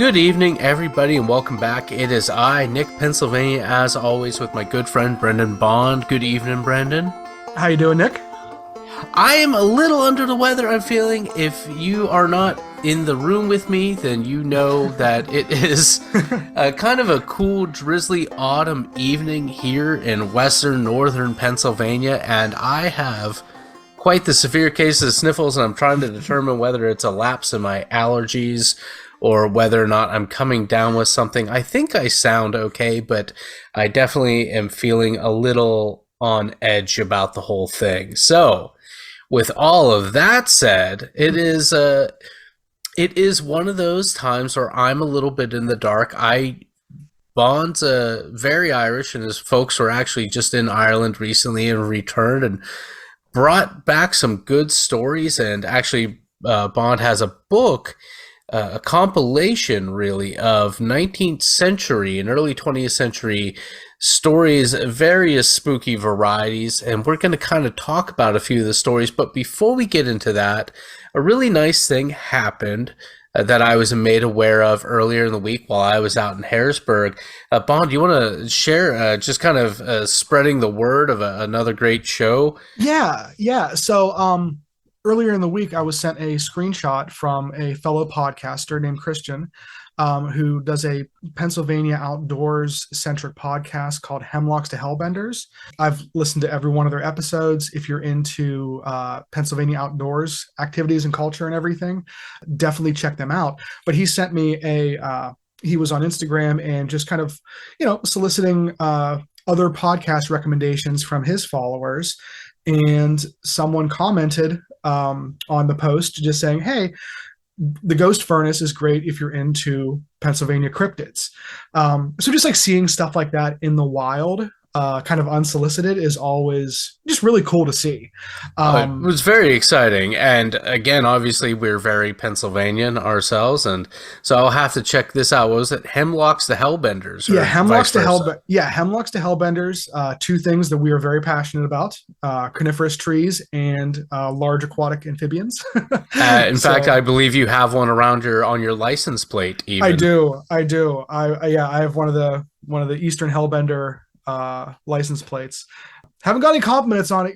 Good evening, everybody, and welcome back. It is I, Nick, Pennsylvania, as always, with my good friend Brendan Bond. Good evening, Brendan. How you doing, Nick? I am a little under the weather, I'm feeling. If you are not in the room with me, then you know that it is kind of a cool, drizzly autumn evening here in northern Pennsylvania, and I have quite the severe case of sniffles, and I'm trying to determine whether it's a lapse in my allergies or whether or not I'm coming down with something. I think I sound okay, but I definitely am feeling a little on edge about the whole thing. So, with all of that said, it is one of those times where I'm a little bit in the dark. Bond's very Irish, and his folks were actually just in Ireland recently and returned and brought back some good stories. And actually, Bond has a book, a compilation really of 19th century and early 20th century stories, various spooky varieties, and we're going to kind of talk about a few of the stories. But before we get into that, a really nice thing happened that I was made aware of earlier in the week while I was out in Harrisburg. Bond, do you want to share just kind of spreading the word of another great show? Yeah. So, earlier in the week, I was sent a screenshot from a fellow podcaster named Christian, who does a Pennsylvania outdoors-centric podcast called Hemlocks to Hellbenders. I've listened to every one of their episodes. If you're into Pennsylvania outdoors activities and culture and everything, definitely check them out. But he sent me he was on Instagram and just kind of, soliciting other podcast recommendations from his followers. And someone commented on the post just saying, hey, the Ghost Furnace is great if you're into Pennsylvania cryptids. So just like seeing stuff like that in the wild, kind of unsolicited, is always just really cool to see. It was very exciting. And again, obviously, we're very Pennsylvanian ourselves. And so I'll have to check this out. What was it? Hemlocks to Hellbenders? Hemlocks to Hellbenders. Two things that we are very passionate about: coniferous trees and large aquatic amphibians. In fact, I believe you have one around on your license plate. Even I do. I have one of the Eastern Hellbender license plates. Haven't got any compliments on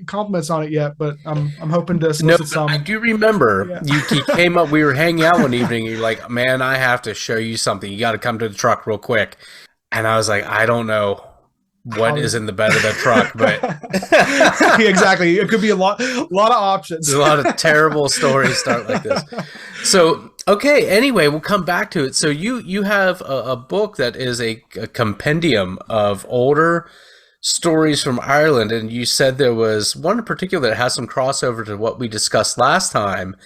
it yet, but I'm hoping to solicit some. I do remember you came up. We were hanging out one evening. And you're like, "Man, I have to show you something. You got to come to the truck real quick." And I was like, "I don't know what is in the bed of the truck, but exactly, it could be a lot of options. There's a lot of terrible stories start like this." So, okay. Anyway, we'll come back to it. So you have a book that is a compendium of older stories from Ireland, and you said there was one in particular that has some crossover to what we discussed last time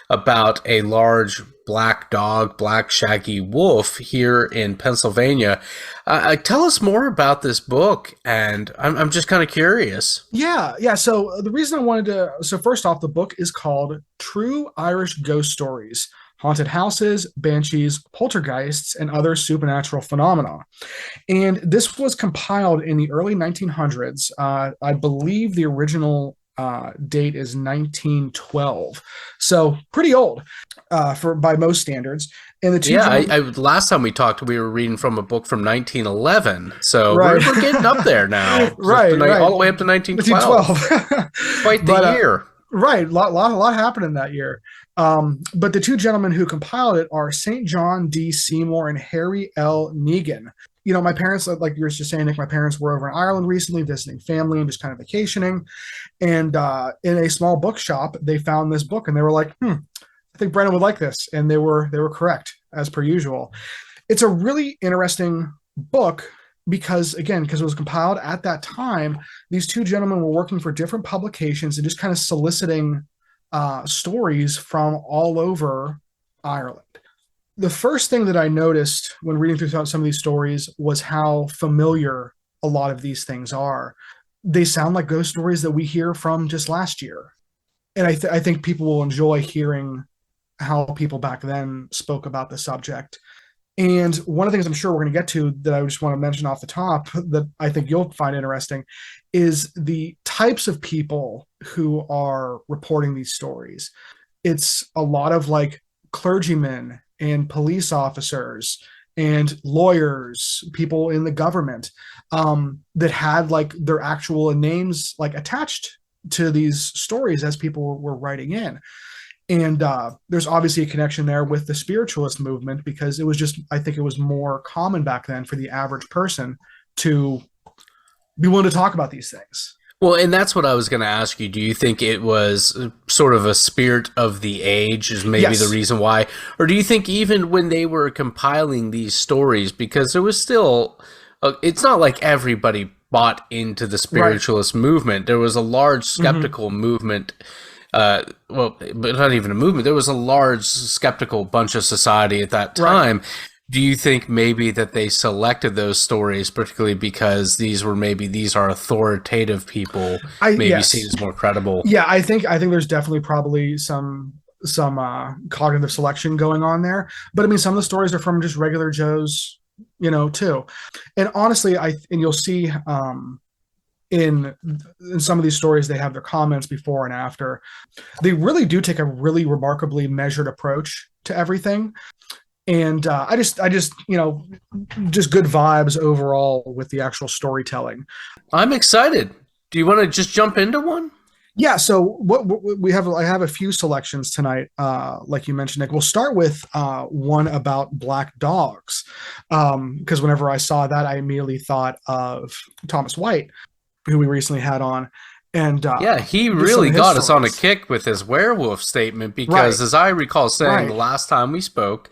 about a large black dog, black shaggy wolf here in Pennsylvania. Tell us more about this book, and I'm just kind of curious. Yeah. So the reason I wanted to, first off, the book is called True Irish Ghost Stories: Haunted Houses, Banshees, Poltergeists, and Other Supernatural Phenomena. And this was compiled in the early 1900s. I believe the original date is 1912. So pretty old by most standards. And the two last time we talked, we were reading from a book from 1911. So we're getting up there now. right. All the way up to 1912. Quite the year. Right. A lot happened in that year. But the two gentlemen who compiled it are St. John D. Seymour and Harry L. Negan. My parents, like you were just saying, Nick, my parents were over in Ireland recently visiting family and just kind of vacationing. And in a small bookshop, they found this book and they were like, I think Brennan would like this. And they were correct, as per usual. It's a really interesting book because it was compiled at that time. These two gentlemen were working for different publications and just kind of soliciting stories from all over Ireland. The first thing that I noticed when reading through some of these stories was how familiar a lot of these things are. They sound like ghost stories that we hear from just last year. And I think people will enjoy hearing how people back then spoke about the subject. And one of the things I'm sure we're going to get to that I just want to mention off the top that I think you'll find interesting is the types of people who are reporting these stories. It's a lot of like clergymen and police officers and lawyers, people in the government, that had like their actual names like attached to these stories as people were writing in. And there's obviously a connection there with the spiritualist movement, because it was just, I think it was more common back then for the average person to be willing to talk about these things. Well, and that's what I was going to ask you. Do you think it was sort of a spirit of the age is maybe Yes. the reason why? Or do you think even when they were compiling these stories, because there was still, it's not like everybody bought into the spiritualist movement. There was a large skeptical movement. Well, but not even a movement. There was a large skeptical bunch of society at that time. Do you think maybe that they selected those stories particularly because these are authoritative people, Yes. seen as more credible? Yeah, I think there's definitely probably some cognitive selection going on there. But I mean, some of the stories are from just regular Joes, too. And honestly, and you'll see in some of these stories, they have their comments before and after. They really do take a really remarkably measured approach to everything. And I just just good vibes overall with the actual storytelling. I'm excited. Do you want to just jump into one? Yeah. So what we have, I have a few selections tonight. Like you mentioned, Nick, we'll start with one about black dogs. Because whenever I saw that, I immediately thought of Thomas White, who we recently had on. And yeah, he really got us on a kick with his werewolf statement, because as I recall saying the last time we spoke,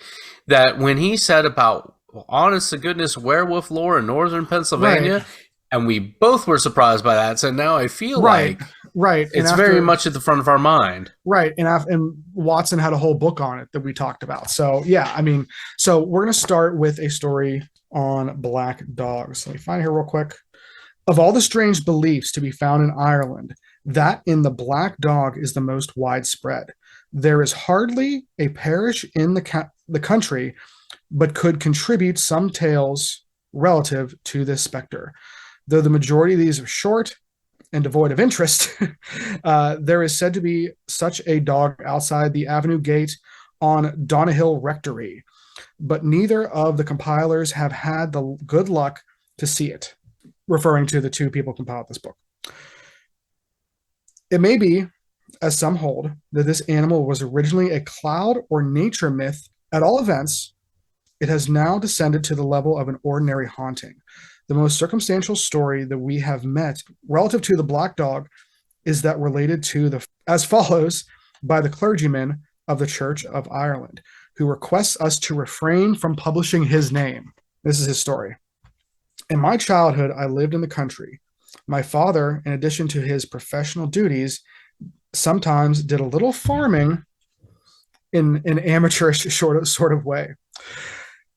that when he said about honest to goodness werewolf lore in northern Pennsylvania, and we both were surprised by that. So now I feel like it's very much at the front of our mind. Right. And Watson had a whole book on it that we talked about. So yeah, I mean, so we're going to start with a story on black dogs. Let me find it here real quick. Of all the strange beliefs to be found in Ireland, that in the black dog is the most widespread. There is hardly a parish in the country, but could contribute some tales relative to this specter. Though the majority of these are short and devoid of interest, there is said to be such a dog outside the Avenue Gate on Donahill Rectory, but neither of the compilers have had the good luck to see it, referring to the two people who compiled this book. It may be, as some hold, that this animal was originally a cloud or nature myth. At all events, it has now descended to the level of an ordinary haunting. The most circumstantial story that we have met relative to the black dog is that related to as follows by the clergyman of the Church of Ireland, who requests us to refrain from publishing his name. This is his story. In my childhood, I lived in the country. My father, in addition to his professional duties, sometimes did a little farming in an amateurish sort of way.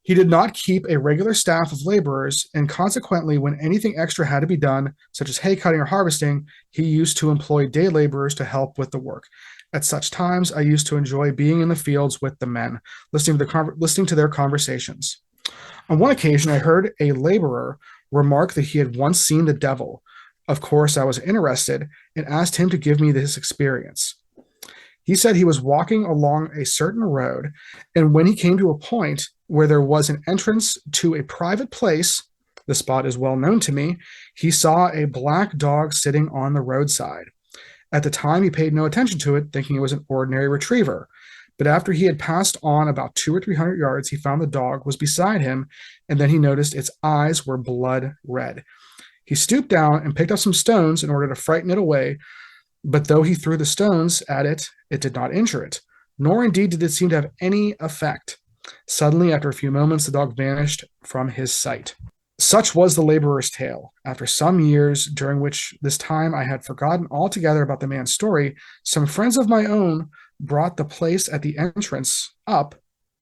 He did not keep a regular staff of laborers, and consequently, when anything extra had to be done, such as hay cutting or harvesting, he used to employ day laborers to help with the work. At such times, I used to enjoy being in the fields with the men, listening to their conversations. On one occasion, I heard a laborer remark that he had once seen the devil. Of course, I was interested and asked him to give me this experience. He said he was walking along a certain road, and when he came to a point where there was an entrance to a private place, the spot is well known to me, he saw a black dog sitting on the roadside. At the time, he paid no attention to it, thinking it was an ordinary retriever. But after he had passed on about 200 or 300 yards, he found the dog was beside him, and then he noticed its eyes were blood red. He stooped down and picked up some stones in order to frighten it away, but though he threw the stones at it, it did not injure it, nor indeed did it seem to have any effect. Suddenly, after a few moments, the dog vanished from his sight. Such was the laborer's tale. After some years, during which this time I had forgotten altogether about the man's story, some friends of my own brought the place at the entrance up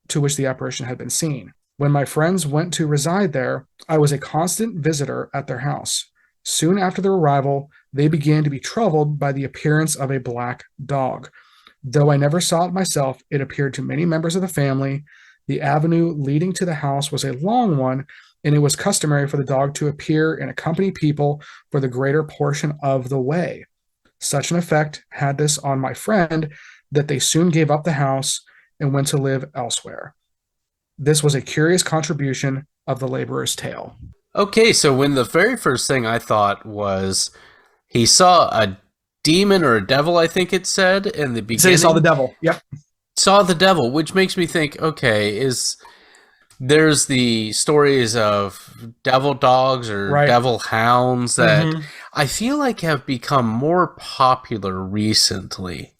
to which the apparition had been seen. When my friends went to reside there, I was a constant visitor at their house. Soon after their arrival, they began to be troubled by the appearance of a black dog. Though I never saw it myself, it appeared to many members of the family. The avenue leading to the house was a long one, and it was customary for the dog to appear and accompany people for the greater portion of the way. Such an effect had this on my friend that they soon gave up the house and went to live elsewhere. This was a curious contribution of the laborer's tale. Okay, so when the very first thing I thought was he saw a demon or a devil, I think it said in the So he saw the beginning. devil. Yep. Saw the devil, which makes me think, okay, is there's the stories of devil dogs or Right. devil hounds that Mm-hmm. I feel like have become more popular recently.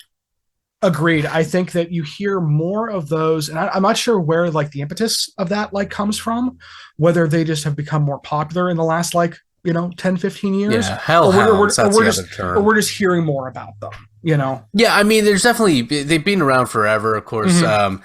Agreed. I think that you hear more of those, and I'm not sure where like the impetus of that like comes from, whether they just have become more popular in the last like 10, 15 years, Yeah, or hellhounds, that's the other term. we're just hearing more about them. Yeah, I mean, there's definitely they've been around forever. Of course, Hmm.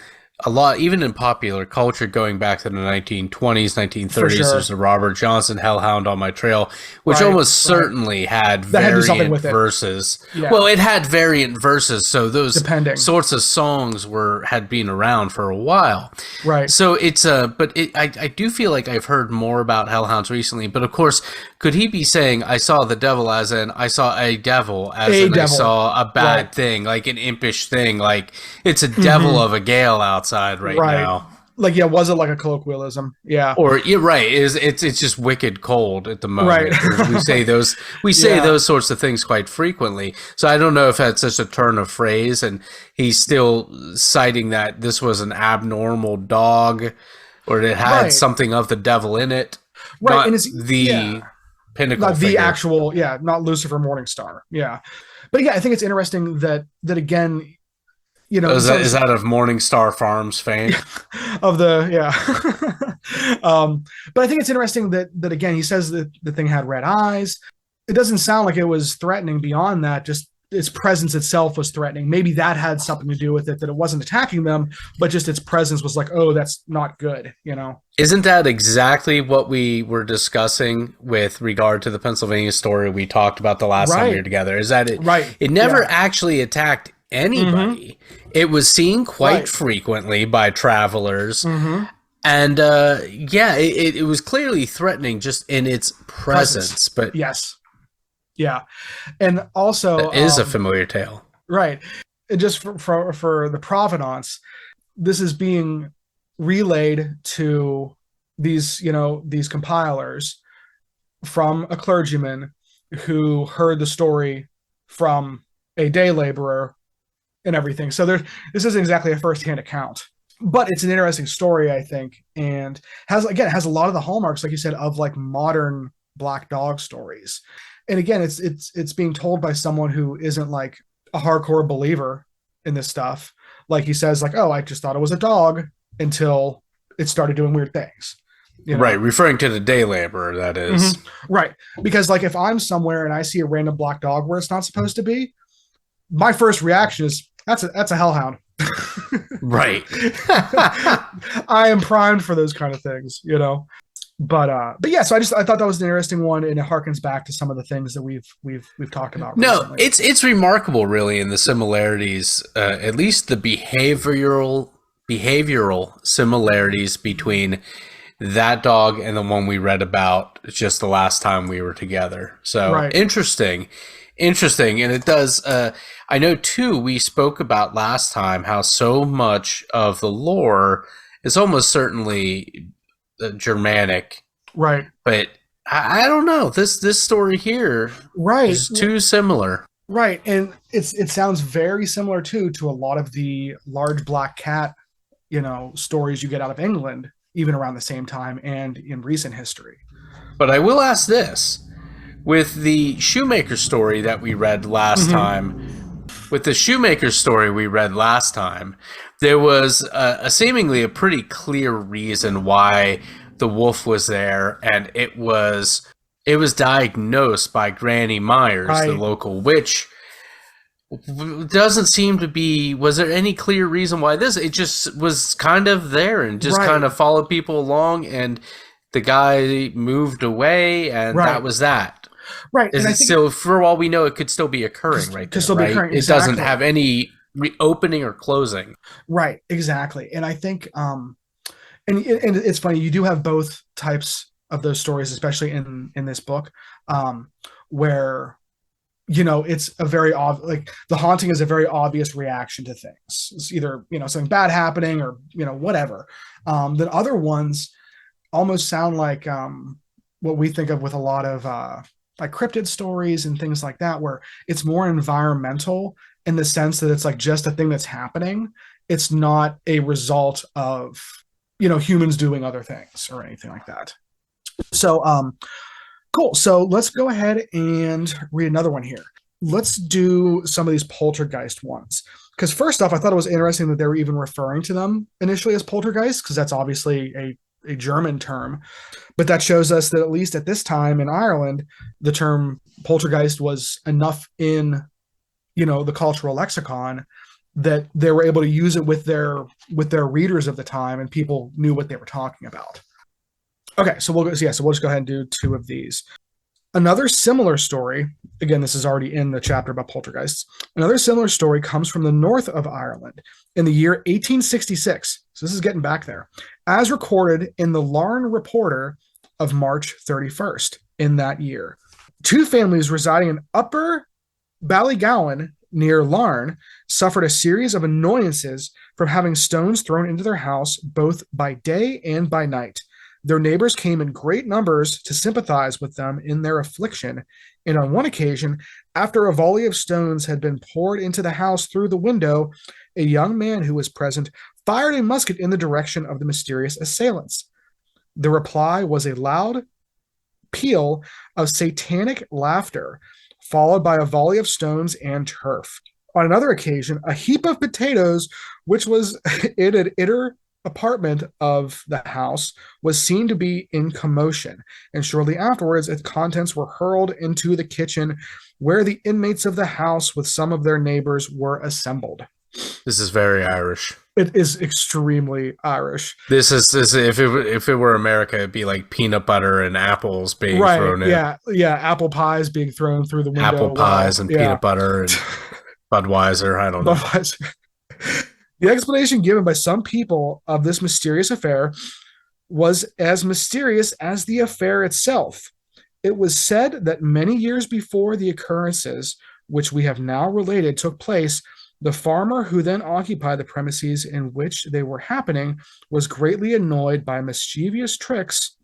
a lot even in popular culture, going back to the 1920s, For 1930s. sure. There's a Robert Johnson Hellhound on My Trail, which Right. almost Right. certainly had That had to do something variant with it. verses. Well, Yeah. it had variant verses, so those Depending. sorts of songs had been around for a while. Right. So I do feel like I've heard more about hellhounds recently, but of course, could he be saying I saw the devil as in I saw a devil as A in I devil. saw a bad Right. thing, like an impish thing, like it's a devil Hmm. of a gale outside right Right. now. Like, yeah, was it like a colloquialism? Yeah. Or you're right, it's just wicked cold at the Right. moment. We say Yeah. those sorts of things quite frequently. So I don't know if that's just a turn of phrase and he's still citing that this was an abnormal dog or it had Right. something of the devil in it, Right. And not it's, yeah. the pinnacle Not the figure. actual, yeah, not Lucifer Morningstar. Yeah. But yeah, I think it's interesting that again, Is that of Morningstar Farms fame? of the, yeah. But I think it's interesting that again, he says that the thing had red eyes. It doesn't sound like it was threatening beyond that, just its presence itself was threatening. Maybe that had something to do with it, that it wasn't attacking them, but just its presence was like, oh, that's not good. Isn't that exactly what we were discussing with regard to the Pennsylvania story we talked about the last time we were Right. together? Is that Right. it never Yeah. actually attacked Mm-hmm. anybody. It was seen quite Right. frequently by travelers. Mm-hmm. And yeah, it was clearly threatening just in its presence, but Yes. Yeah. And also, that is a familiar tale. right. And just for the provenance, this is being relayed to these compilers from a clergyman who heard the story from a day laborer and everything. So this isn't exactly a firsthand account, but it's an interesting story, I think, and has a lot of the hallmarks, like you said, of like modern black dog stories. And again, it's being told by someone who isn't like a hardcore believer in this stuff. Like he says, like, oh, I just thought it was a dog until it started doing weird things. Right, referring to the day laborer, that is. Mm-hmm. Right. Because like if I'm somewhere and I see a random black dog where it's not supposed to be, my first reaction is that's a hellhound. Right. I am primed for those kind of things. But yeah, so I thought that was an interesting one, and it harkens back to some of the things that we've talked about No, recently. it's remarkable, really, in the similarities, at least the behavioral similarities between that dog and the one we read about just the last time we were together. So Right. interesting, and it does. I know too. We spoke about last time how so much of the lore is almost certainly Germanic, Right. but I don't know. This story here Right. is too similar. Right. And it sounds very similar to a lot of the large black cat, stories you get out of England, even around the same time and in recent history. But I will ask this. With the shoemaker story that we read last time, there was seemingly a pretty clear reason why the wolf was there, and it was diagnosed by Granny Myers, the Right. local witch. Doesn't seem to be. Was there any clear reason why this? It just was kind of there and just Right. kind of followed people along, and the guy moved away, and Right. that was that. Right. Is And I it think still, for all we know, it could still be occurring right could there, still be right? occurring, It doesn't exactly. have any reopening or closing. Right, exactly. And I think and it's funny, you do have both types of those stories, especially in this book, where it's a very like the haunting is a very obvious reaction to things. It's either, something bad happening or, whatever. Then other ones almost sound like what we think of with a lot of like cryptid stories and things like that, where it's more environmental in the sense that it's like just a thing that's happening. It's not a result of, humans doing other things or anything like that. So, cool. So let's go ahead and read another one here. Let's do some of these poltergeist ones. Because first off, I thought it was interesting that they were even referring to them initially as poltergeist, because that's obviously a German term. But that shows us that at least at this time in Ireland, the term poltergeist was enough in, the cultural lexicon that they were able to use it with their readers of the time, and people knew what they were talking about. Okay, so we'll just go ahead and do two of these. Another similar story, again, this is already in the chapter about poltergeists. Another similar story comes from the north of Ireland in the year 1866. So this is getting back there, as recorded in the Larne Reporter of March 31st in that year. Two families residing in Upper Ballygowan near Larne suffered a series of annoyances from having stones thrown into their house both by day and by night. Their neighbors came in great numbers to sympathize with them in their affliction, and on one occasion, after a volley of stones had been poured into the house through the window, a young man who was present fired a musket in the direction of the mysterious assailants. The reply was a loud peal of satanic laughter, followed by a volley of stones and turf. On another occasion, a heap of potatoes, which was in an inner apartment of the house, was seen to be in commotion, and shortly afterwards its contents were hurled into the kitchen, where the inmates of the house with some of their neighbors were assembled. This is very Irish. It is extremely Irish. This is if it were America, it'd be like peanut butter and apples being thrown in. Yeah, apple pies being thrown through the window. Apple pies and peanut butter and Budweiser. I don't know. The explanation given by some people of this mysterious affair was as mysterious as the affair itself. It was said that many years before the occurrences, which we have now related, took place, the farmer who then occupied the premises in which they were happening was greatly annoyed by mischievous tricks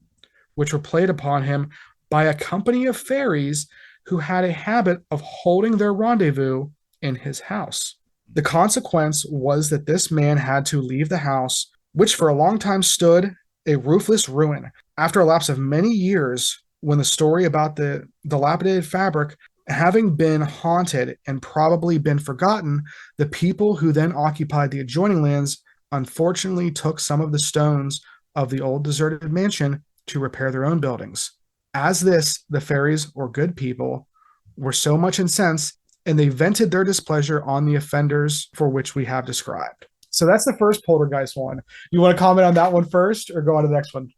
which were played upon him by a company of fairies who had a habit of holding their rendezvous in his house. The consequence was that this man had to leave the house, which for a long time stood a roofless ruin. After a lapse of many years, when the story about the dilapidated fabric having been haunted and probably been forgotten, the people who then occupied the adjoining lands unfortunately took some of the stones of the old deserted mansion to repair their own buildings. As this, the fairies, or good people, were so much incensed, and they vented their displeasure on the offenders for which we have described. So that's the first poltergeist one. You want to comment on that one first, or go on to the next one?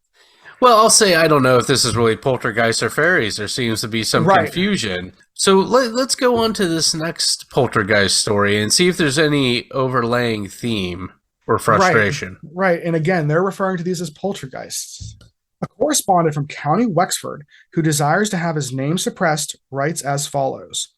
Well, I'll say I don't know if this is really poltergeist or fairies. There seems to be some confusion. So let's go on to this next poltergeist story and see if there's any overlaying theme or frustration. Right. And again, they're referring to these as poltergeists. A correspondent from County Wexford who desires to have his name suppressed writes as follows.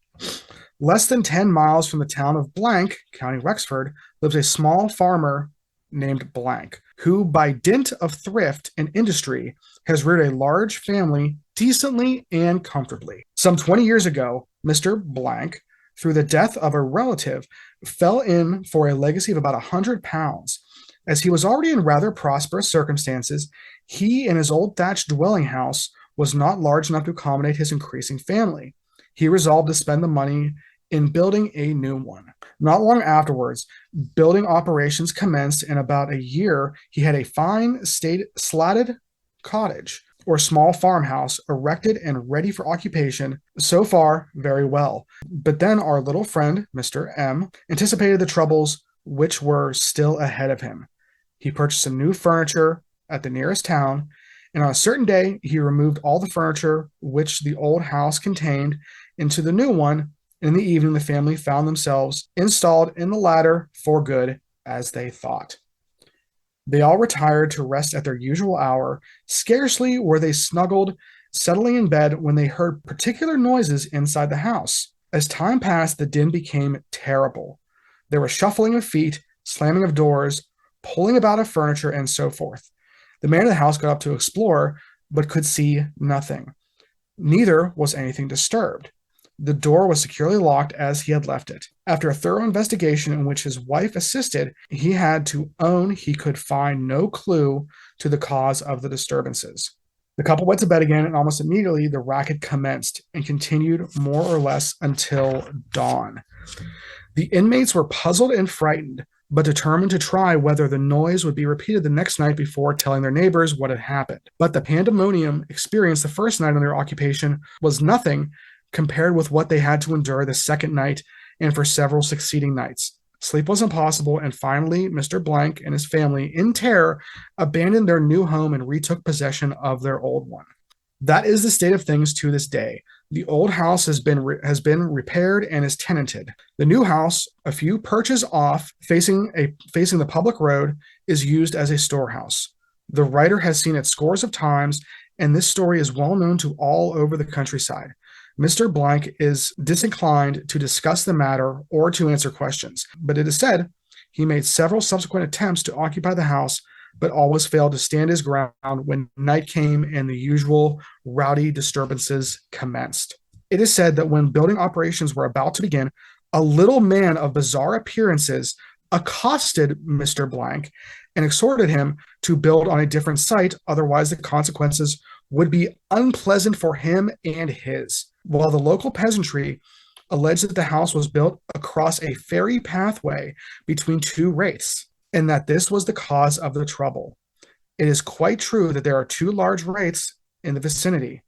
Less than 10 miles from the town of Blank, County Wexford, lives a small farmer named Blank, who by dint of thrift and industry has reared a large family decently and comfortably. Some 20 years ago, Mr. Blank, through the death of a relative, fell in for a legacy of about £100. As he was already in rather prosperous circumstances, he and his old thatched dwelling house was not large enough to accommodate his increasing family. He resolved to spend the money in building a new one. Not long afterwards, building operations commenced. In about a year, he had a fine slatted cottage or small farmhouse erected and ready for occupation. So far, very well. But then our little friend, Mr. M, anticipated the troubles which were still ahead of him. He purchased some new furniture at the nearest town, and on a certain day, he removed all the furniture which the old house contained into the new one. In the evening, the family found themselves installed in the latter for good, as they thought. They all retired to rest at their usual hour. Scarcely were they snuggled, settling in bed, when they heard particular noises inside the house. As time passed, the din became terrible. There was shuffling of feet, slamming of doors, pulling about of furniture, and so forth. The man in the house got up to explore, but could see nothing. Neither was anything disturbed. The door was securely locked as he had left it. After a thorough investigation in which his wife assisted, he had to own he could find no clue to the cause of the disturbances. The couple went to bed again, and almost immediately the racket commenced and continued more or less until dawn. The inmates were puzzled and frightened, but determined to try whether the noise would be repeated the next night before telling their neighbors what had happened. But the pandemonium experienced the first night on their occupation was nothing compared with what they had to endure the second night and for several succeeding nights. Sleep was impossible, and finally Mr. Blank and his family, in terror, abandoned their new home and retook possession of their old one. That is the state of things to this day. The old house has been repaired and is tenanted. The new house, a few perches off, facing the public road, is used as a storehouse. The writer has seen it scores of times, and this story is well known to all over the countryside. Mr. Blank is disinclined to discuss the matter or to answer questions, but it is said he made several subsequent attempts to occupy the house, but always failed to stand his ground when night came and the usual rowdy disturbances commenced. It is said that when building operations were about to begin, a little man of bizarre appearances accosted Mr. Blank and exhorted him to build on a different site, otherwise the consequences would be unpleasant for him and his. While the local peasantry alleged that the house was built across a fairy pathway between two wraiths, and that this was the cause of the trouble. It is quite true that there are two large wraiths in the vicinity,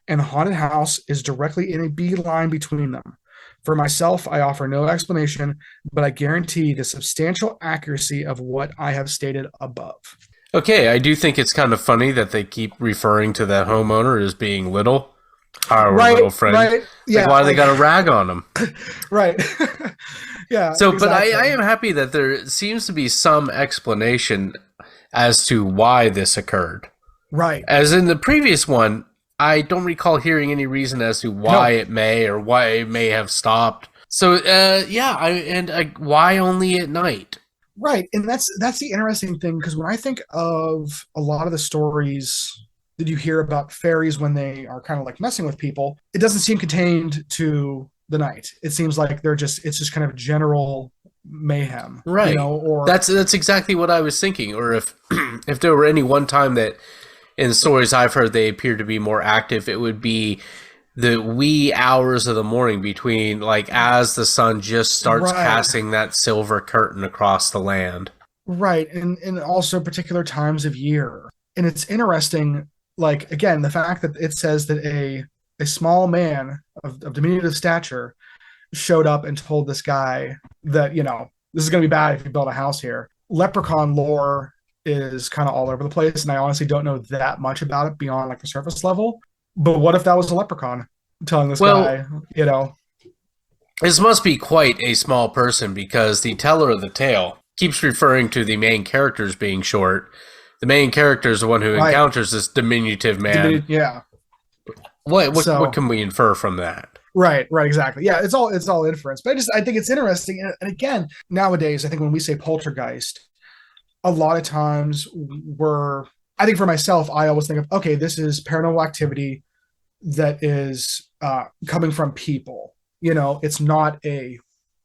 and the haunted house is directly in a beeline between them. For myself, I offer no explanation, but I guarantee the substantial accuracy of what I have stated above. Okay, I do think it's kind of funny that they keep referring to that homeowner as being little. Our little friend. Right. Yeah. Like, why they got a rag on him? Right. Yeah. So, exactly. but I am happy that there seems to be some explanation as to why this occurred. Right. As in the previous one, I don't recall hearing any reason as to why it may or why it may have stopped. So, why only at night? Right, and that's the interesting thing, because when I think of a lot of the stories that you hear about fairies when they are kind of like messing with people, it doesn't seem contained to the night. It seems like it's just kind of general mayhem, right? You know, or that's exactly what I was thinking. Or if if there were any one time that in stories I've heard they appear to be more active, it would be the wee hours of the morning between, like, as the sun just starts casting that silver curtain across the land. Right, and also particular times of year. And it's interesting, like, again, the fact that it says that a small man of diminutive stature showed up and told this guy that, you know, this is going to be bad if you build a house here. Leprechaun lore is kind of all over the place, and I honestly don't know that much about it beyond like the surface level. But what if that was a leprechaun telling this guy, you know? This must be quite a small person, because the teller of the tale keeps referring to the main characters being short. The main character is the one who encounters this diminutive man. Yeah. What can we infer from that? Right, exactly. Yeah, it's all inference. But I think it's interesting. And again, nowadays, I think when we say poltergeist, a lot of times I think for myself, I always think of, okay, this is paranormal activity that is coming from people. You know, it's not a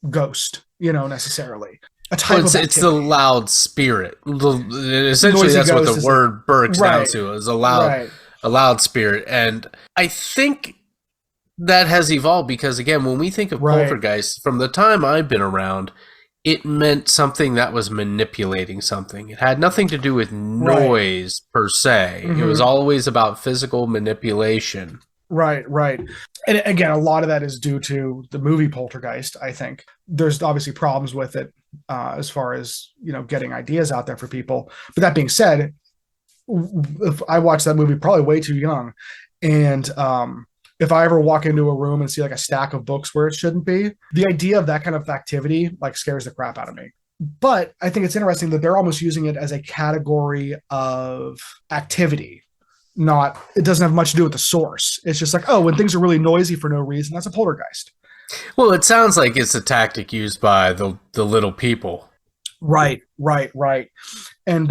ghost, you know, necessarily. It's the loud spirit. Essentially, Noisy that's what ghost the word breaks down to, is a loud spirit. And I think that has evolved because, again, when we think of poltergeist, from the time I've been around, it meant something that was manipulating something. It had nothing to do with noise per se. Mm-hmm. It was always about physical manipulation. Right. And again, a lot of that is due to the movie Poltergeist, I think. There's obviously problems with it as far as, you know, getting ideas out there for people. But that being said, if I watched that movie probably way too young, and if I ever walk into a room and see like a stack of books where it shouldn't be, the idea of that kind of activity like scares the crap out of me. But I think it's interesting that they're almost using it as a category of activity. It doesn't have much to do with the source. It's just like, oh, when things are really noisy for no reason, that's a poltergeist. Well, it sounds like it's a tactic used by the little people. Right, right, right. And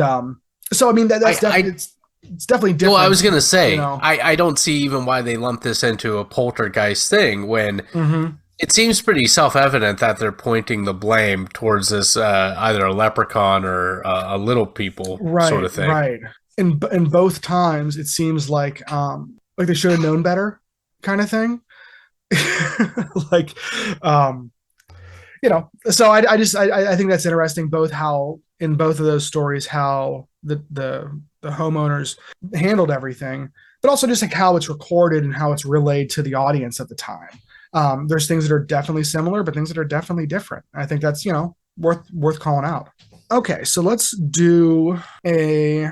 so I mean that's definitely it's definitely Well, I different, was gonna you say, know. I don't see even why they lump this into a poltergeist thing when Hmm. it seems pretty self-evident that they're pointing the blame towards this either a leprechaun or a little people sort Right, of thing. right. In both times, it seems like they should have known better, kind of thing. like, um, So I think that's interesting. Both how in both of those stories how the homeowners handled everything, but also just like how it's recorded and how it's relayed to the audience at the time. There's things that are definitely similar, but things that are definitely different. I think that's worth calling out. Okay, so let's do a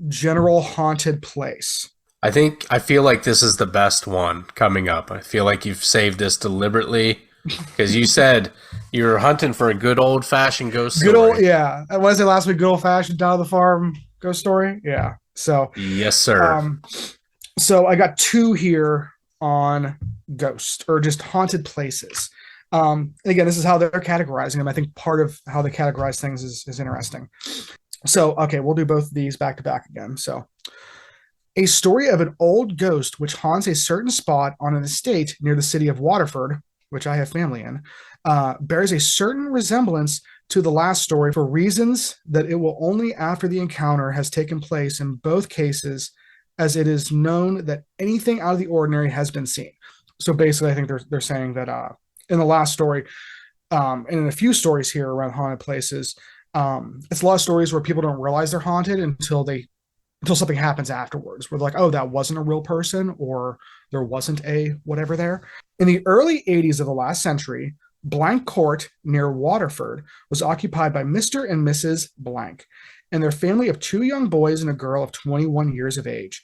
general haunted place. I feel like this is the best one coming up. I feel like you've saved this deliberately because you said you were hunting for a good old fashioned ghost Good old, story. yeah. What was it last week? Good old fashioned down the farm ghost story. Yeah. Yes, sir. Um, so I got two here on ghost or just haunted places. And again, this is how they're categorizing them. I think part of how they categorize things is interesting. So, okay, we'll do both of these back to back again. So, a story of an old ghost which haunts a certain spot on an estate near the city of Waterford, which I have family in, bears a certain resemblance to the last story for reasons that it will only after the encounter has taken place in both cases, as it is known that anything out of the ordinary has been seen. So basically, I think they're saying that in the last story, and in a few stories here around haunted places, it's a lot of stories where people don't realize they're haunted until something happens afterwards where they're like, oh, that wasn't a real person or there wasn't a whatever there. In the early 80s of the last century, Blank Court near Waterford was occupied by Mr. and Mrs. Blank and their family of two young boys and a girl of 21 years of age.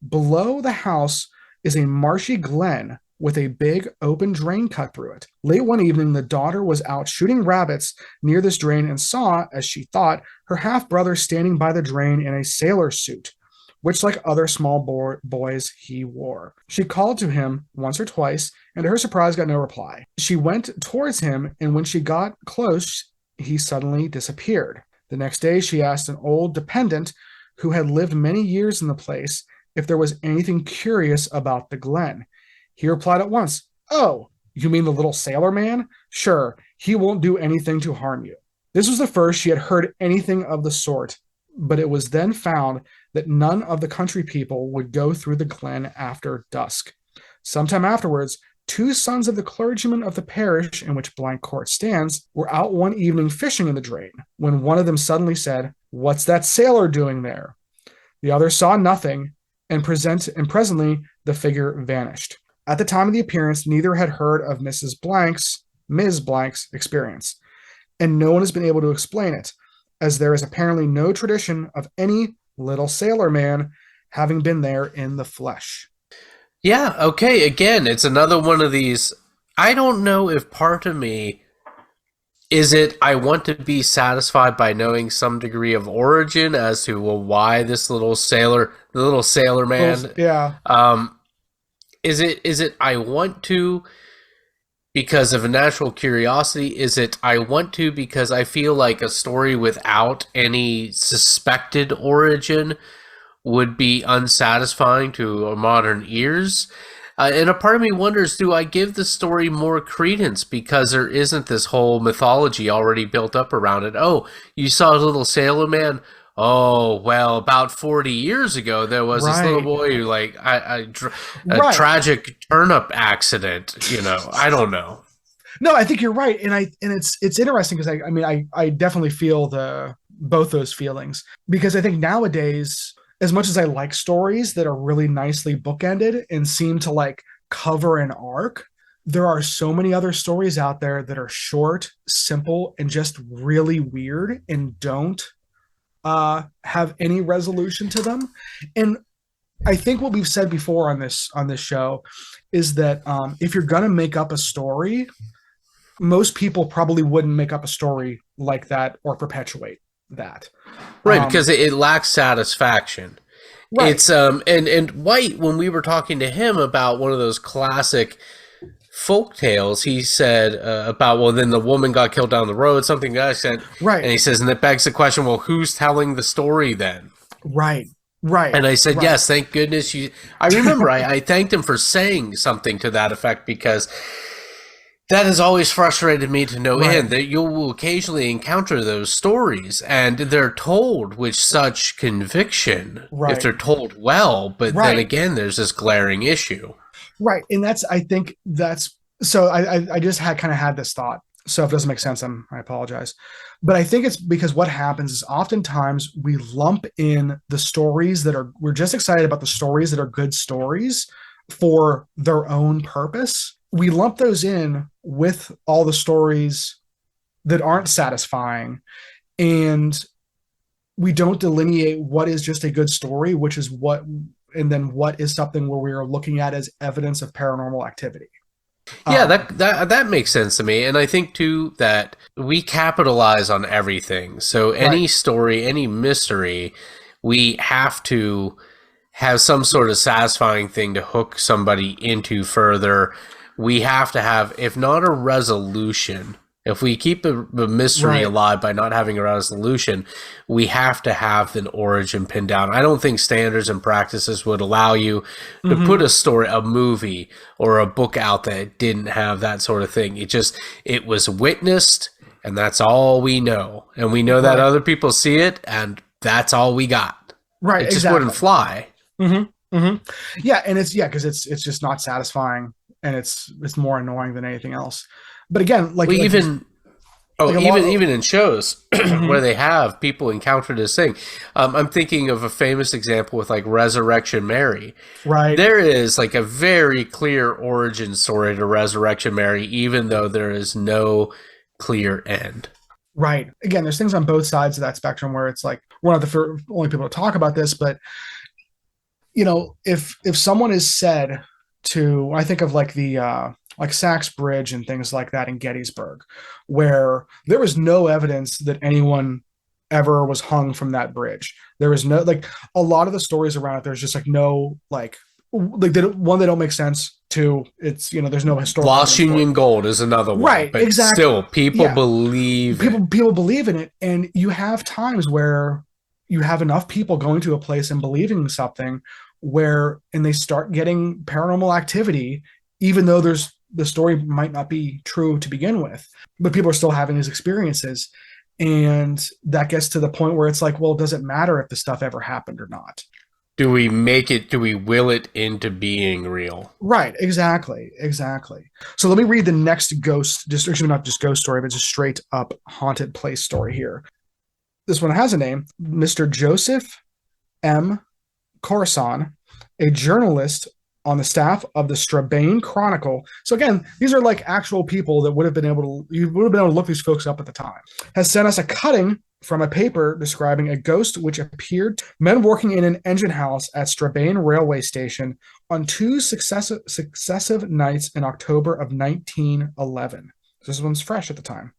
Below the house is a marshy glen with a big open drain cut through it. Late one evening, the daughter was out shooting rabbits near this drain and saw, as she thought, her half brother standing by the drain in a sailor suit, which, like other small boys, he wore. She called to him once or twice, and to her surprise, got no reply. She went towards him, and when she got close, he suddenly disappeared. The next day, she asked an old dependent who had lived many years in the place if there was anything curious about the glen. He replied at once, "Oh, you mean the little sailor man? Sure, he won't do anything to harm you." This was the first she had heard anything of the sort, but it was then found that none of the country people would go through the glen after dusk. Sometime afterwards, two sons of the clergyman of the parish in which Blank Court stands were out one evening fishing in the drain, when one of them suddenly said, "What's that sailor doing there?" The other saw nothing, and presently the figure vanished. At the time of the appearance, neither had heard of Ms. Blank's experience, and no one has been able to explain it, as there is apparently no tradition of any little sailor man having been there in the flesh. Yeah, okay, again, it's another one of these. I don't know if part of me is it I want to be satisfied by knowing some degree of origin as to well why this the little sailor man. Yeah. Is it I want to because of a natural curiosity? Is it I want to because I feel like a story without any suspected origin would be unsatisfying to modern ears? And a part of me wonders, do I give the story more credence because there isn't this whole mythology already built up around it? Oh, you saw a little sailor man? Oh, well, about 40 years ago, there was this little Right. boy who, a Right. tragic turnip accident, I don't know. No, I think you're right, and it's interesting because I definitely feel the both those feelings because I think nowadays, as much as I like stories that are really nicely bookended and seem to like cover an arc, there are so many other stories out there that are short, simple, and just really weird and don't have any resolution to them. And I think what we've said before on this show is that if you're gonna make up a story, most people probably wouldn't make up a story like that or perpetuate that. Right, because it lacks satisfaction. Right. It's and White, when we were talking to him about one of those classic folk tales, he said about, well, then the woman got killed down the road, something I said. Right. And he says, and it begs the question, well, who's telling the story then? Right. Right. And I said, Right. yes, thank goodness you. I remember I thanked him for saying something to that effect, because that has always frustrated me to no Right. end, that you will occasionally encounter those stories and they're told with such conviction if Right. they're told well, but then Right. again, there's this glaring issue. Right. And that's, I think that's, so I just had kind of had this thought. So if it doesn't make sense, I apologize. But I think it's because what happens is oftentimes we lump in the stories that are, we're just excited about the stories that are good stories for their own purpose. We lump those in with all the stories that aren't satisfying. And we don't delineate what is just a good story, which is what, and then what is something where we are looking at as evidence of paranormal activity. Yeah, Um, that makes sense to me, and I think too that we capitalize on everything. So right. any story, any mystery, we have to have some sort of satisfying thing to hook somebody into further. We have to have, if not a resolution, if we keep the mystery Right. alive by not having a resolution, we have to have an origin pinned down. I don't think standards and practices would allow you to Mm-hmm. put a story, a movie, or a book out that didn't have that sort of thing. It was witnessed, and that's all we know. And we know that Right. other people see it, and that's all we got. Right. It just wouldn't Exactly. fly. Mm-hmm. Mm-hmm. Yeah. And it's, yeah, because it's just not satisfying, and it's more annoying than anything else. But again, We even Oh, like a lot. even in shows where Mhm. they have people encounter this thing. I'm thinking of a famous example with like Resurrection Mary. Right. There is like a very clear origin story to Resurrection Mary, even though there is no clear end. Right. Again, there's things on both sides of that spectrum where it's like we're not the only people to talk about this, but if someone is said to, I think of like the like Sachs Bridge and things like that in Gettysburg, where there was no evidence that anyone ever was hung from that bridge. There was no, like, a lot of the stories around it, there's just like no, like they don't make sense. Two, it's, there's no historical Lost evidence for it. Union Gold is another one, Right, but exactly. still, people Yeah, believe it. people believe in it, and you have times where you have enough people going to a place and believing something where, and they start getting paranormal activity, even though the story might not be true to begin with, but people are still having these experiences. And that gets to the point where it's like, well, does it matter if the stuff ever happened or not? Do we make it? Do we will it into being real? Right, exactly, exactly. So let me read the next ghost, just actually not just ghost story, but just straight up haunted place story here. This one has a name, Mr. Joseph M. Corson, a journalist on the staff of the Strabane Chronicle. So again, these are like actual people that would have been able to, you would have been able to look these folks up at the time. Has sent us a cutting from a paper describing a ghost which appeared to men working in an engine house at Strabane railway station on two successive nights in October of 1911. This one's fresh at the time.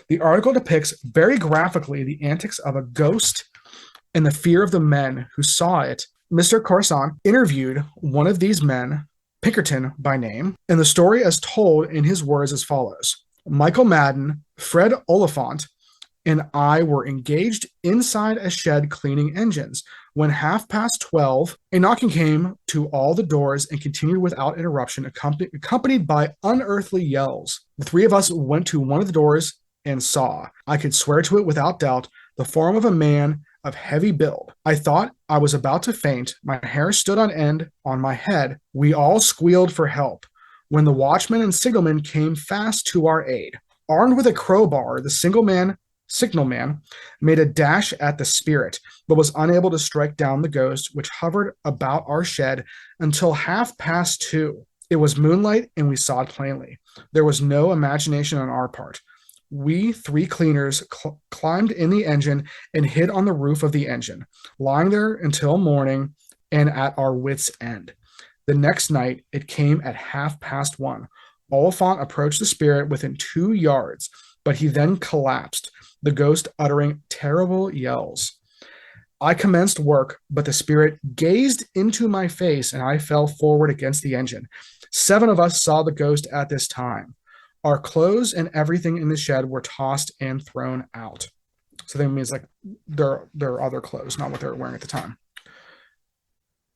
The article depicts very graphically the antics of a ghost and the fear of the men who saw it. Mr. Corson interviewed one of these men, Pinkerton by name, and the story is told in his words as follows. Michael Madden, Fred Oliphant, and I were engaged inside a shed cleaning engines. When 12:30, a knocking came to all the doors and continued without interruption, accompanied by unearthly yells. The three of us went to one of the doors and saw, I could swear to it without doubt, the form of a man of heavy build. I thought I was about to faint. My hair stood on end on my head. We all squealed for help when the watchman and signalman came fast to our aid. Armed with a crowbar, the signalman made a dash at the spirit, but was unable to strike down the ghost, which hovered about our shed until 2:30. It was moonlight, and we saw it plainly. There was no imagination on our part. We three cleaners climbed in the engine and hid on the roof of the engine, lying there until morning and at our wits' end. The next night, it came at 1:30. Oliphant approached the spirit within 2 yards, but he then collapsed, the ghost uttering terrible yells. I commenced work, but the spirit gazed into my face and I fell forward against the engine. 7 of us saw the ghost at this time. Our clothes and everything in the shed were tossed and thrown out. So that means like their other clothes, not what they were wearing at the time.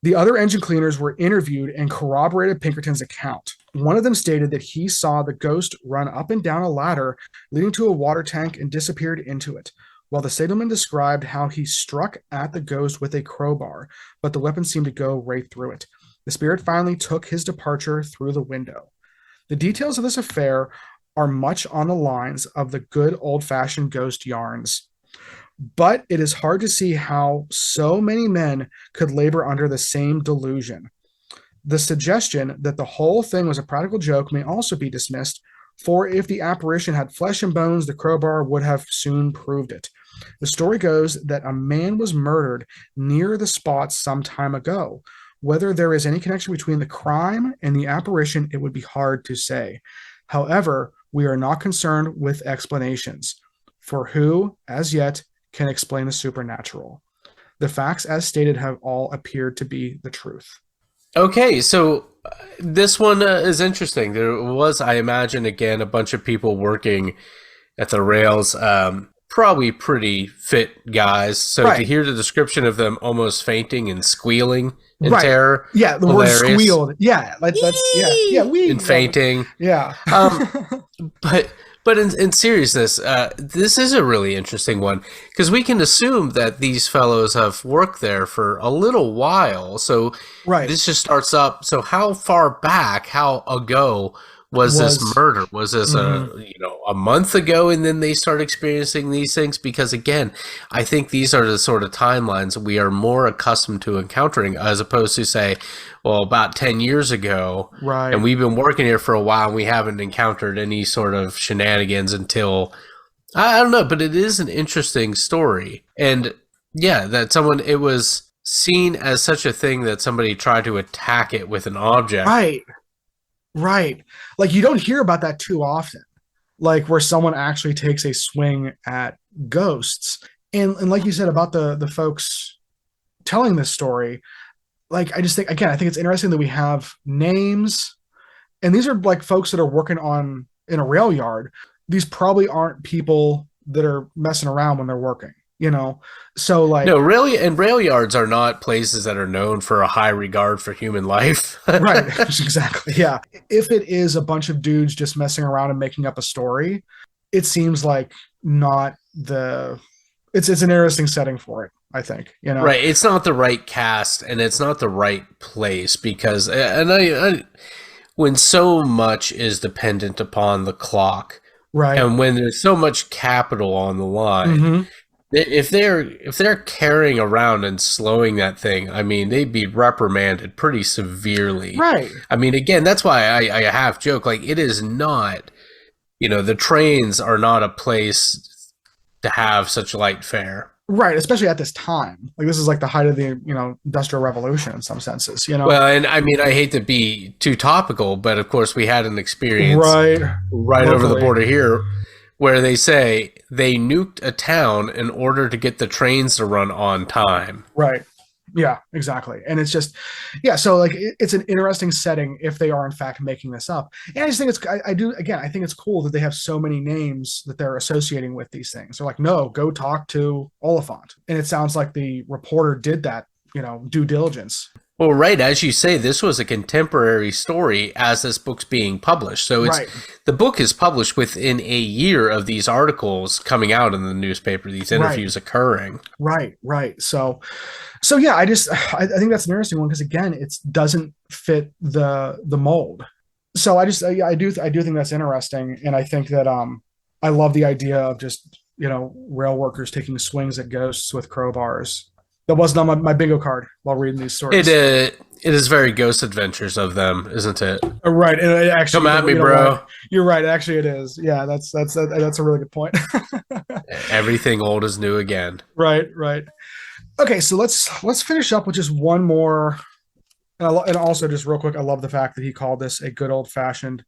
The other engine cleaners were interviewed and corroborated Pinkerton's account. One of them stated that he saw the ghost run up and down a ladder leading to a water tank and disappeared into it, while the signalman described how he struck at the ghost with a crowbar, but the weapon seemed to go right through it. The spirit finally took his departure through the window. The details of this affair are much on the lines of the good old-fashioned ghost yarns, but it is hard to see how so many men could labor under the same delusion. The suggestion that the whole thing was a practical joke may also be dismissed, for if the apparition had flesh and bones, the crowbar would have soon proved it. The story goes that a man was murdered near the spot some time ago. Whether there is any connection between the crime and the apparition, it would be hard to say. However, we are not concerned with explanations, for who, as yet, can explain the supernatural. The facts, as stated, have all appeared to be the truth. Okay, so this one is interesting. There was, I imagine, again, a bunch of people working at the rails, probably pretty fit guys. So to hear the description of them almost fainting and squealing in terror, the hilarious word squealed, and fainting, But in seriousness, this is a really interesting one because we can assume that these fellows have worked there for a little while. So this just starts up. So how far back, how ago was this murder? Was this a month ago, and then they start experiencing these things? Because again, I think these are the sort of timelines we are more accustomed to encountering, as opposed to say, well, about 10 years ago, and we've been working here for a while, and we haven't encountered any sort of shenanigans until I don't know. But it is an interesting story, and that it was seen as such a thing that somebody tried to attack it with an object, Right. Like you don't hear about that too often. Like where someone actually takes a swing at ghosts. And like you said about the folks telling this story, like I just think, again, I think it's interesting that we have names, and these are like folks that are working in a rail yard. These probably aren't people that are messing around when they're working. So like rail yards are not places that are known for a high regard for human life. Right, exactly. Yeah, if it is a bunch of dudes just messing around and making up a story, it seems like not it's an interesting setting for it, I think. Right, it's not the right cast and it's not the right place, because when so much is dependent upon the clock, and when there's so much capital on the line, if they're carrying around and slowing that thing, I mean, they'd be reprimanded pretty severely. Right. I mean, again, that's why I half joke, like, it is not, the trains are not a place to have such light fare. Right, especially at this time. Like this is like the height of the, Industrial Revolution in some senses, Well, and I mean, I hate to be too topical, but of course we had an experience right over the border here where they say they nuked a town in order to get the trains to run on time. Right. Yeah, exactly. And it's just, so like it's an interesting setting if they are in fact making this up. And I just think I think it's cool that they have so many names that they're associating with these things. They're like, no, go talk to Oliphant. And it sounds like the reporter did that, due diligence. Well, right, as you say, this was a contemporary story as this book's being published. So the book is published within a year of these articles coming out in the newspaper, these interviews occurring. Right. So yeah, I think that's an interesting one because again, it doesn't fit the mold. So I do think that's interesting, and I think that I love the idea of just rail workers taking swings at ghosts with crowbars. That wasn't on my bingo card while reading these stories. It is very Ghost Adventures of them, isn't it? Right, and it actually, come at me, bro. You're right. Actually, it is. Yeah, that's a really good point. Everything old is new again. Right. Okay, so let's finish up with just one more, and also just real quick, I love the fact that he called this a good old fashioned.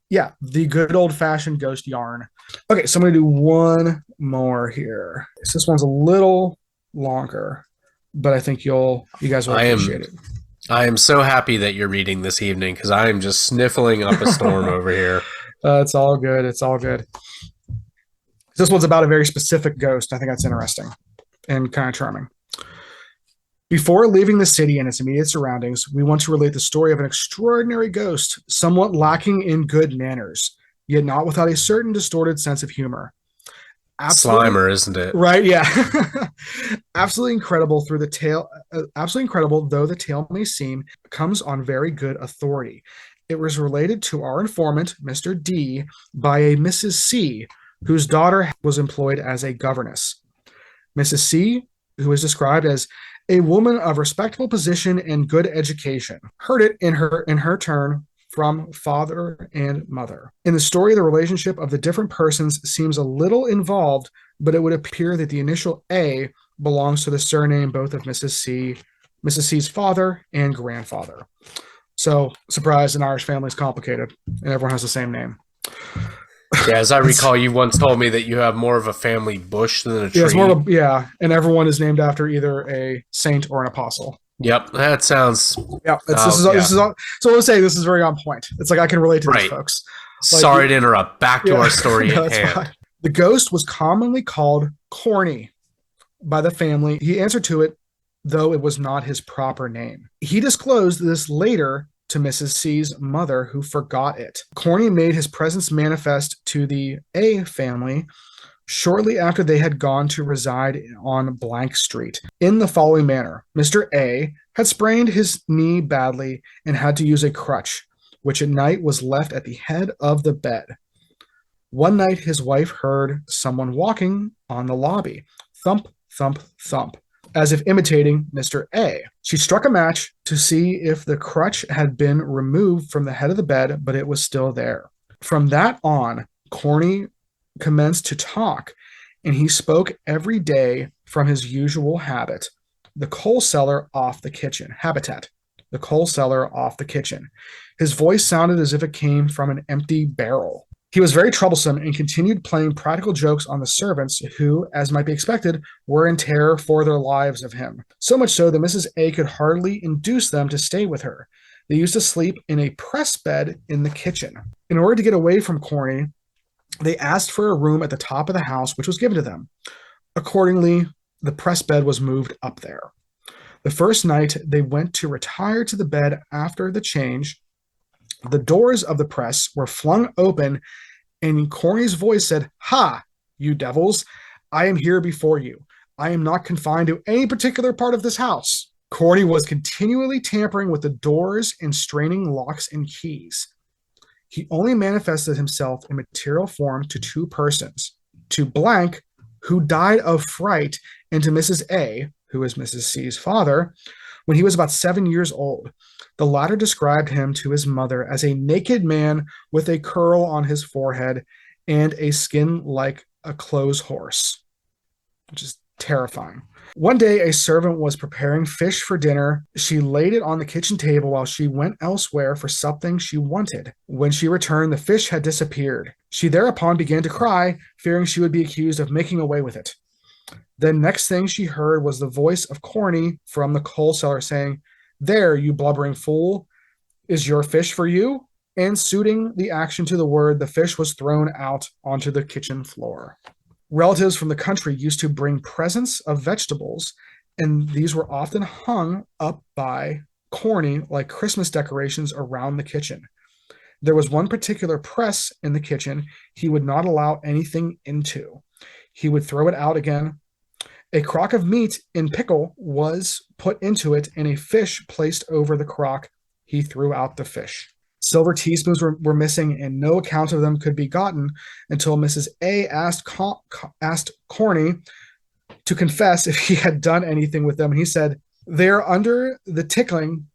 Yeah, the good old fashioned ghost yarn. Okay, so I'm gonna do one more here. So this one's a little longer, but I think you guys will appreciate it. I am so happy that you're reading this evening because I am just sniffling up a storm over here. It's all good. It's all good. This one's about a very specific ghost. I think that's interesting and kind of charming. Before leaving the city and its immediate surroundings, we want to relate the story of an extraordinary ghost, somewhat lacking in good manners, yet not without a certain distorted sense of humor. Absolutely, Slimer, isn't it? right? Yeah. Absolutely incredible through the tale. Absolutely incredible, though the tale may seem, comes on very good authority. It was related to our informant, Mr. D, by a Mrs. C, whose daughter was employed as a governess. Mrs. C, who is described as a woman of respectable position and good education, heard it in her turn from father and mother. In the story, the relationship of the different persons seems a little involved, but it would appear that the initial A belongs to the surname both of Mrs. C's father and grandfather. So, surprise, an Irish family is complicated, and everyone has the same name. Yeah, as I recall, you once told me that you have more of a family bush than a tree. Yeah, it's more of and everyone is named after either a saint or an apostle. Yep, that sounds. Yeah, this is all. So I was saying this is very on point. It's like I can relate to these folks. Like, sorry to interrupt. Back to our story at hand. Fine. The ghost was commonly called Corny by the family. He answered to it, though it was not his proper name. He disclosed this later to Mrs. C's mother, who forgot it. Corny made his presence manifest to the A family shortly after they had gone to reside on Blank Street in the following manner. Mr. A had sprained his knee badly and had to use a crutch, which at night was left at the head of the bed. One night his wife heard someone walking on the lobby. Thump, thump, thump, as if imitating Mr. A. She struck a match to see if the crutch had been removed from the head of the bed, but it was still there. From that on, Corny commenced to talk, and he spoke every day from his usual habit, the coal cellar off the kitchen. Habitat, the coal cellar off the kitchen. His voice sounded as if it came from an empty barrel. He was very troublesome and continued playing practical jokes on the servants who, as might be expected, were in terror for their lives of him. So much so that Mrs. A could hardly induce them to stay with her. They used to sleep in a press bed in the kitchen. In order to get away from Corny, they asked for a room at the top of the house, which was given to them. Accordingly, the press bed was moved up there. The first night, they went to retire to the bed after the change. The doors of the press were flung open, and Corny's voice said, "Ha, you devils, I am here before you. I am not confined to any particular part of this house." Corny was continually tampering with the doors and straining locks and keys. He only manifested himself in material form to two persons, to Blank, who died of fright, and to Mrs. A, who is Mrs. C's father, when he was about 7 years old. The latter described him to his mother as a naked man with a curl on his forehead and a skin like a clothes horse, which is terrifying. One day, a servant was preparing fish for dinner. She laid it on the kitchen table while she went elsewhere for something she wanted. When she returned, the fish had disappeared. She thereupon began to cry, fearing she would be accused of making away with it. The next thing she heard was the voice of Corny from the coal cellar saying, "There, you blubbering fool, is your fish for you?" And suiting the action to the word, the fish was thrown out onto the kitchen floor. Relatives from the country used to bring presents of vegetables, and these were often hung up by Corny like Christmas decorations around the kitchen. There was one particular press in the kitchen he would not allow anything into. He would throw it out again. A crock of meat in pickle was put into it, and a fish placed over the crock. He threw out the fish. Silver teaspoons were missing, and no account of them could be gotten until Mrs. A asked Corny to confess if he had done anything with them. And he said, "They are under the ticking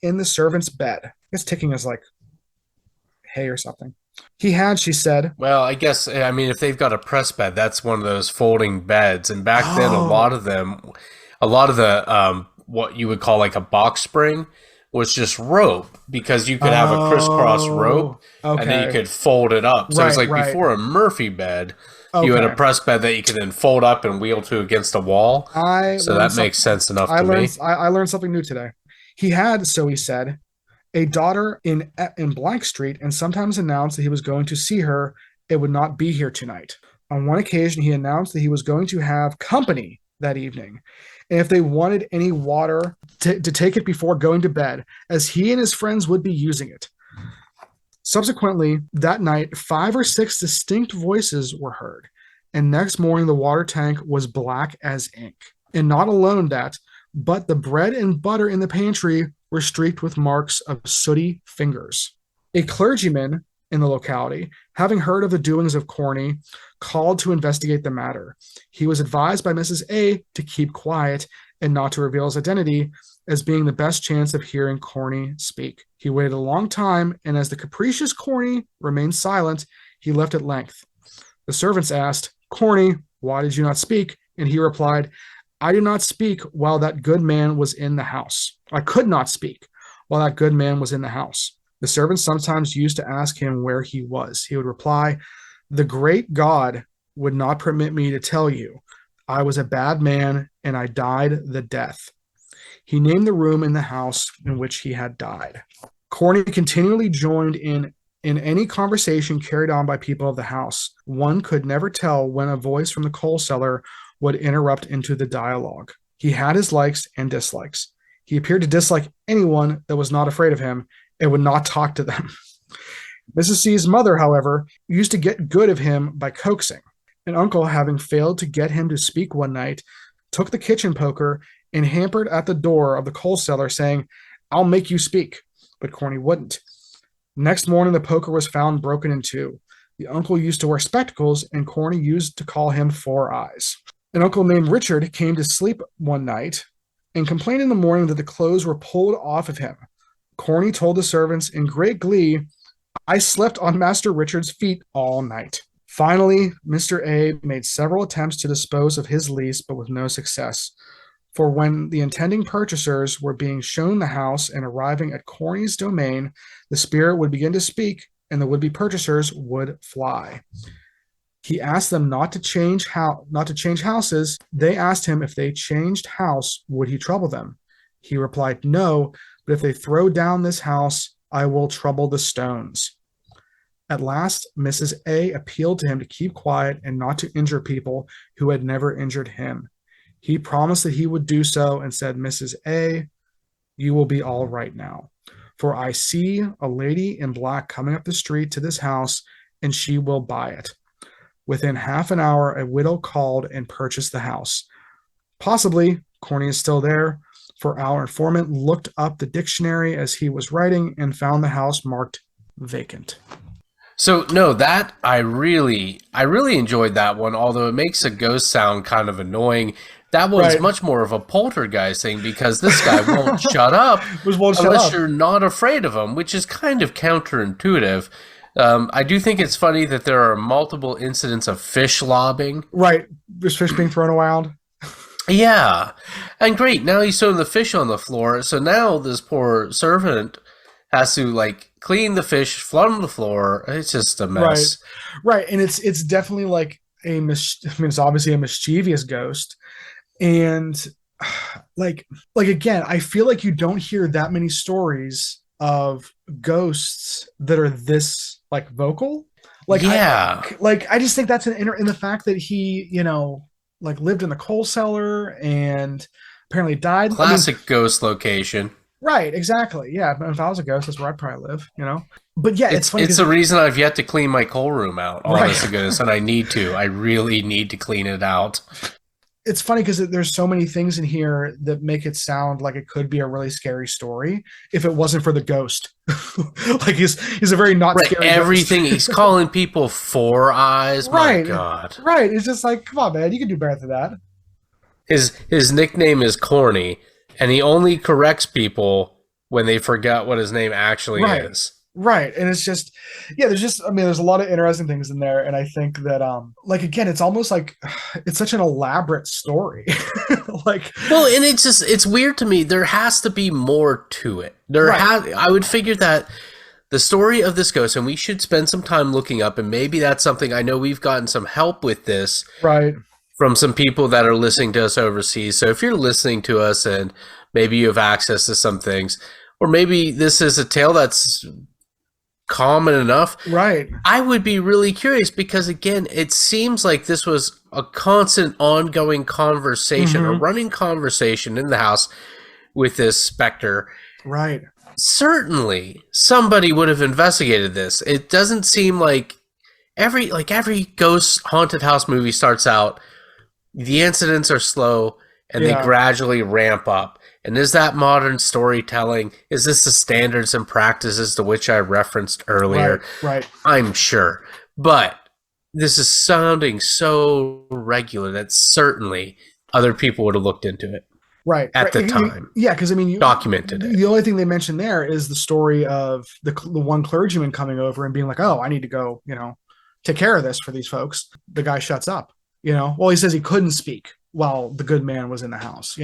in the servant's bed." I guess ticking is like hay or something. He had, she said. Well, I guess, I mean, if they've got a press bed, that's one of those folding beds. And back then, a lot of the, what you would call like a box spring was just rope, because you could have a crisscross rope, and then you could fold it up. So it's like before a Murphy bed, you had a press bed that you could then fold up and wheel to against a wall. So that makes sense enough to me. I learned something new today. He had, so he said, a daughter in blank street and sometimes announced that he was going to see her. It would not be here tonight. On one occasion, he announced that he was going to have company that evening, and if they wanted any water, to take it before going to bed, as he and his friends would be using it. Subsequently, that night, 5 or 6 distinct voices were heard, and next morning the water tank was black as ink. And not alone that, but the bread and butter in the pantry were streaked with marks of sooty fingers. A clergyman in the locality, having heard of the doings of Corny, called to investigate the matter. He was advised by Mrs. A to keep quiet and not to reveal his identity, as being the best chance of hearing Corny speak. He waited a long time, and as the capricious Corny remained silent, he left at length. The servants asked, "Corny, why did you not speak?" And he replied, "I did not speak while that good man was in the house. I could not speak while that good man was in the house." The servants sometimes used to ask him where he was. He would reply, "The great God would not permit me to tell you. I was a bad man, and I died the death." He named the room in the house in which he had died. Corny continually joined in any conversation carried on by people of the house. One could never tell when a voice from the coal cellar would interrupt into the dialogue. He had his likes and dislikes. He appeared to dislike anyone that was not afraid of him and would not talk to them. Mrs. C's mother, however, used to get good of him by coaxing. An uncle, having failed to get him to speak one night, took the kitchen poker and hampered at the door of the coal cellar, saying, "I'll make you speak." But Corny wouldn't. Next morning, the poker was found broken in two. The uncle used to wear spectacles, and Corny used to call him Four Eyes. An uncle named Richard came to sleep one night and complained in the morning that the clothes were pulled off of him. Corny told the servants in great glee, "I slept on Master Richard's feet all night." Finally, Mr. A made several attempts to dispose of his lease, but with no success. For when the intending purchasers were being shown the house and arriving at Corny's domain, the spirit would begin to speak, and the would-be purchasers would fly. He asked them not to change houses. They asked him if they changed house, would he trouble them? He replied, "No, but if they throw down this house, I will trouble the stones." At last, Mrs. A appealed to him to keep quiet and not to injure people who had never injured him. He promised that he would do so and said, "Mrs. A, you will be all right now, for I see a lady in black coming up the street to this house, and she will buy it." Within half an hour, a widow called and purchased the house. Possibly, Corny is still there, for our informant looked up the dictionary as he was writing and found the house marked vacant. So no, that I really enjoyed that one, although it makes a ghost sound kind of annoying. That one's much more of a poltergeist thing because this guy won't shut up unless you're not afraid of him, which is kind of counterintuitive. I do think it's funny that there are multiple incidents of fish lobbing. Right, there's fish being thrown around. Yeah, and great, now he's throwing the fish on the floor, so now this poor servant has to clean the fish, flood on the floor. It's just a mess. Right, and it's definitely it's obviously a mischievous ghost, and again, I feel like you don't hear that many stories of ghosts that are this vocal. Yeah, I just think that's in the fact that he lived in the coal cellar and apparently died. Classic ghost location. Right, exactly. Yeah, if I was a ghost, that's where I'd probably live, But yeah, it's funny. It's the reason I've yet to clean my coal room out, honest to goodness, and I need to. I really need to clean it out. It's funny because there's so many things in here that make it sound like it could be a really scary story if it wasn't for the ghost. He's a very not scary everything. Ghost. He's calling people Four Eyes. My God. Right. It's just come on, man. You can do better than that. His nickname is Corny, and he only corrects people when they forget what his name actually is. Right. And it's just, there's a lot of interesting things in there. And I think that, again, it's almost like it's such an elaborate story. Well, and it's weird to me. There has to be more to it. I would figure that the story of this ghost, and we should spend some time looking up, and maybe that's something. I know we've gotten some help with this. Right. From some people that are listening to us overseas. So if you're listening to us and maybe you have access to some things, or maybe this is a tale that's common enough. Right. I would be really curious because, again, it seems like this was a constant ongoing conversation, a running conversation in the house with this specter. Right. Certainly somebody would have investigated this. It doesn't seem like every ghost haunted house movie starts out, the incidents are slow and they gradually ramp up. And is that modern storytelling? Is this the standards and practices to which I referenced earlier? Right. I'm sure. But this is sounding so regular that certainly other people would have looked into it. Right. At the time. Yeah, because I mean, documented it. The only thing they mentioned there is the story of the one clergyman coming over and being like, "Oh, I need to go, take care of this for these folks." The guy shuts up, Well, he says he couldn't speak while the good man was in the house,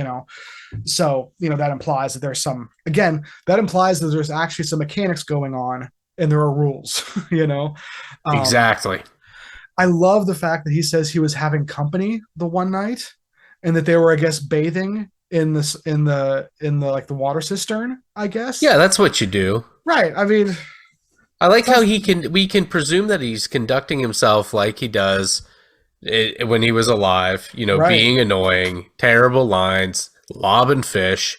So, that implies that there's there's actually some mechanics going on and there are rules, Exactly. I love the fact that he says he was having company the one night and that they were, I guess, bathing in the like the water cistern, I guess. Yeah, that's what you do. Right. I mean, I like how we can presume that he's conducting himself like he does when he was alive, being annoying, terrible lines, lobbing fish,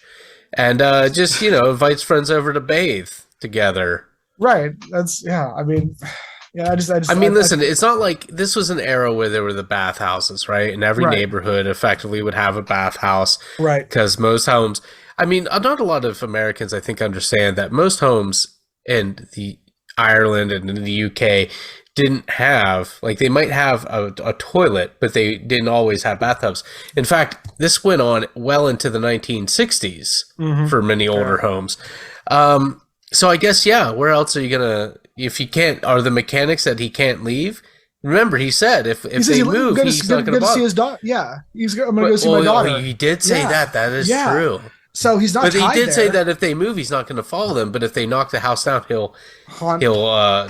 and just, invites friends over to bathe together. Right. That's, I mean, listen, it's not like this was an era where there were the bathhouses, right? And every neighborhood effectively would have a bathhouse. Right. Because most homes, not a lot of Americans, I think, understand that most homes in the Ireland and in the UK didn't have, they might have a toilet, but they didn't always have bathtubs. In fact, this went on well into the 1960s for many older homes. So I guess, where else are you going to, if he can't, are the mechanics that he can't leave? Remember, he said if they move, he's not going to see his daughter. Yeah, I'm going to go see my daughter. He did say that. That is true. So he's not. But he did say that if they move, he's not going to follow them. But if they knock the house down, he'll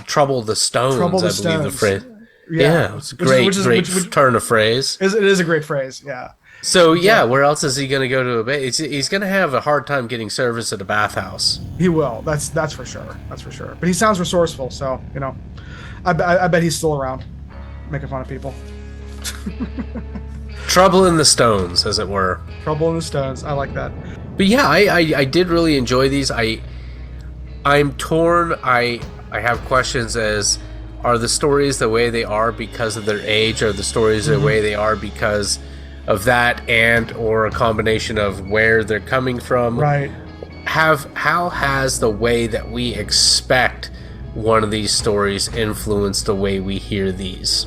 trouble the stones. I believe the phrase. Yeah, it's a great turn of phrase. It is a great phrase. Yeah. So where else is he going to go to a bath? He's going to have a hard time getting service at a bathhouse. He will. That's for sure. That's for sure. But he sounds resourceful, so I bet he's still around, making fun of people. Trouble in the stones, as it were. Trouble in the stones. I like that. But I did really enjoy these. I'm torn. I have questions as, are the stories the way they are because of their age? Are the stories the way they are because of that and or a combination of where they're coming from? Right. How has the way that we expect one of these stories influenced the way we hear these?